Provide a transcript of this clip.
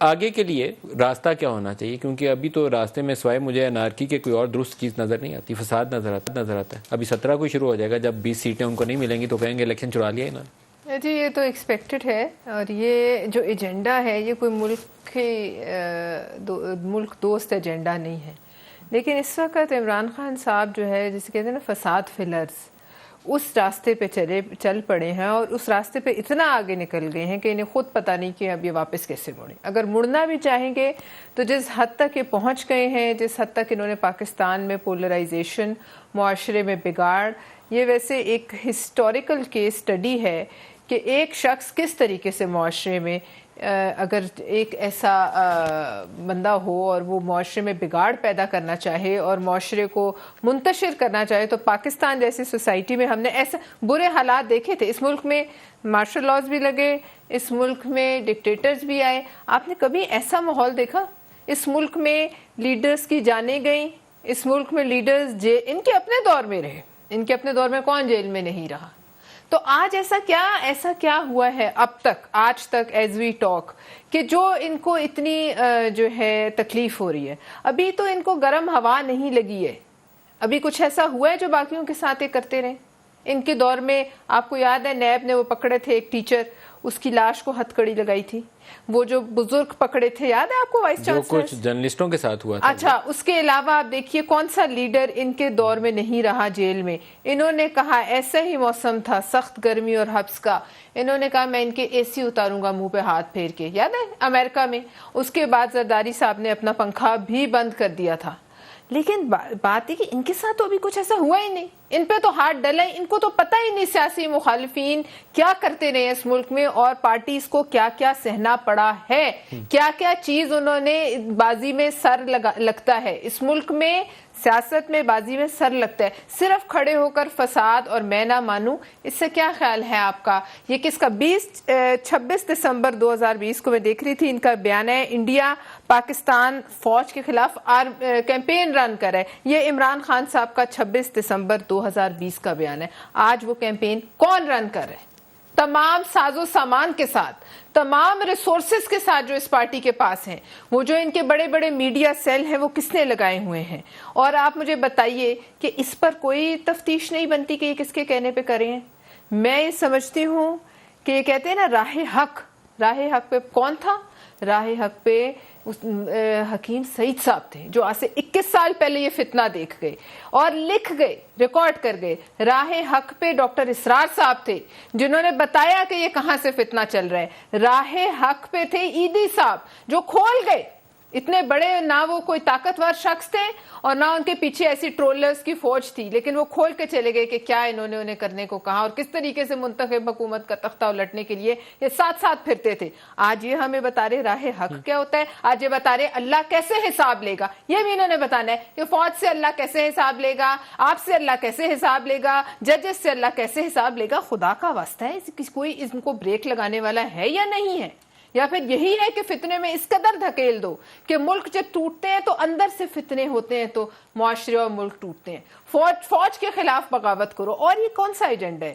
آگے کے لیے راستہ کیا ہونا چاہیے؟ کیونکہ ابھی تو راستے میں سوائے مجھے انارکی کے کوئی اور درست چیز نظر نہیں آتی، فساد نظر آتا ہے. ابھی 17 کو شروع ہو جائے گا، جب 20 سیٹیں ان کو نہیں ملیں گی تو کہیں گے الیکشن چرا لیا انہوں نے. جی یہ تو ایکسپیکٹڈ ہے، اور یہ جو ایجنڈا ہے یہ کوئی ملک دوست ایجنڈا نہیں ہے. لیکن اس وقت عمران خان صاحب جو ہے جسے کہتے ہیں نا فساد فلرز، اس راستے پہ چل پڑے ہیں، اور اس راستے پہ اتنا آگے نکل گئے ہیں کہ انہیں خود پتہ نہیں کہ اب یہ واپس کیسے مڑیں. اگر مڑنا بھی چاہیں گے تو جس حد تک یہ پہنچ گئے ہیں، جس حد تک انہوں نے پاکستان میں پولرائزیشن، معاشرے میں بگاڑ، یہ ویسے ایک ہسٹوریکل کیس اسٹڈی ہے کہ ایک شخص کس طریقے سے معاشرے میں اگر ایک ایسا بندہ ہو اور وہ معاشرے میں بگاڑ پیدا کرنا چاہے اور معاشرے کو منتشر کرنا چاہے، تو پاکستان جیسی سوسائٹی میں ہم نے ایسے برے حالات دیکھے تھے. اس ملک میں مارشل لاز بھی لگے، اس ملک میں ڈکٹیٹرز بھی آئے. آپ نے کبھی ایسا ماحول دیکھا؟ اس ملک میں لیڈرز کی جانیں گئیں، اس ملک میں لیڈرز ان کے اپنے دور میں رہے، ان کے اپنے دور میں کون جیل میں نہیں رہا؟ تو آج ایسا کیا ہوا ہے آج تک ایز وی ٹاک کہ جو ان کو اتنی جو ہے تکلیف ہو رہی ہے؟ ابھی تو ان کو گرم ہوا نہیں لگی ہے، ابھی کچھ ایسا ہوا ہے جو باقیوں کے ساتھ یہ کرتے رہے. ان کے دور میں آپ کو یاد ہے نیب نے وہ پکڑے تھے ایک ٹیچر، اس کی لاش کو ہتھ کڑی لگائی تھی. وہ جو بزرگ پکڑے تھے، یاد ہے آپ کو وائس چانسلر؟ کچھ جرنلسٹوں کے ساتھ ہوا تھا. اچھا، اس کے علاوہ آپ دیکھیے کون سا لیڈر ان کے دور میں نہیں رہا جیل میں. انہوں نے کہا ایسا ہی موسم تھا، سخت گرمی اور حبس کا، انہوں نے کہا میں ان کے اے سی اتاروں گا منہ پہ ہاتھ پھیر کے. یاد ہے امریکہ میں؟ اس کے بعد زرداری صاحب نے اپنا پنکھا بھی بند کر دیا تھا. لیکن بات ہے کہ ان کے ساتھ تو ابھی کچھ ایسا ہوا ہی نہیں. ان پہ تو ہاتھ ڈلا ہی، ان کو تو پتہ ہی نہیں سیاسی مخالفین کیا کرتے رہے اس ملک میں، اور پارٹیز کو کیا کیا سہنا پڑا ہے، کیا کیا چیز انہوں نے بازی میں سر لگتا ہے. اس ملک میں سیاست میں بازی میں سر لگتا ہے صرف کھڑے ہو کر فساد اور میں نہ مانوں. اس سے کیا خیال ہے آپ کا؟ یہ کس کا 26 دسمبر 2020 کو میں دیکھ رہی تھی، ان کا بیان ہے انڈیا پاکستان فوج کے خلاف کیمپین رن کر ہے. یہ عمران خان صاحب کا 26 دسمبر 2020 کا بیان ہے. آج وہ کیمپین کون رن کر رہے ہیں؟ تمام ساز و سامان کے ساتھ، تمام ریسورسز کے ساتھ جو اس پارٹی کے پاس ہیں، وہ جو ان کے بڑے بڑے میڈیا سیل ہیں، وہ کس نے لگائے ہوئے ہیں؟ اور آپ مجھے بتائیے کہ اس پر کوئی تفتیش نہیں بنتی کہ یہ کس کے کہنے پہ کرے ہیں؟ میں یہ سمجھتی ہوں کہ یہ کہتے ہیں نا راہ حق پہ کون تھا؟ راہ حق پہ حکیم سعید صاحب تھے، جو آج سے 21 سال پہلے یہ فتنہ دیکھ گئے اور لکھ گئے، ریکارڈ کر گئے. راہ حق پہ ڈاکٹر اسرار صاحب تھے، جنہوں نے بتایا کہ یہ کہاں سے فتنہ چل رہا ہے. راہ حق پہ تھے ایدی صاحب، جو کھول گئے. اتنے بڑے نہ وہ کوئی طاقتور شخص تھے اور نہ ان کے پیچھے ایسی ٹرولرز کی فوج تھی، لیکن وہ کھول کے چلے گئے کہ کیا انہوں نے انہیں کرنے کو کہا اور کس طریقے سے منتخب حکومت کا تختہ الٹنے کے لیے یہ ساتھ ساتھ پھرتے تھے. آج یہ ہمیں بتا رہے راہ حق کیا ہوتا ہے. آج یہ بتا رہے اللہ کیسے حساب لے گا. یہ بھی انہوں نے بتانا ہے کہ فوج سے اللہ کیسے حساب لے گا، آپ سے اللہ کیسے حساب لے گا، ججز سے اللہ کیسے حساب لے گا. خدا کا واسطہ ہے کوئی ان کو بریک لگانے والا ہے یا نہیں ہے؟ یا پھر یہی ہے کہ فتنے میں اس قدر دھکیل دو کہ ملک جب ٹوٹتے ہیں تو اندر سے فتنے ہوتے ہیں تو معاشرے اور ملک ٹوٹتے ہیں. فوج کے خلاف بغاوت کرو. اور یہ کون سا ایجنڈا ہے؟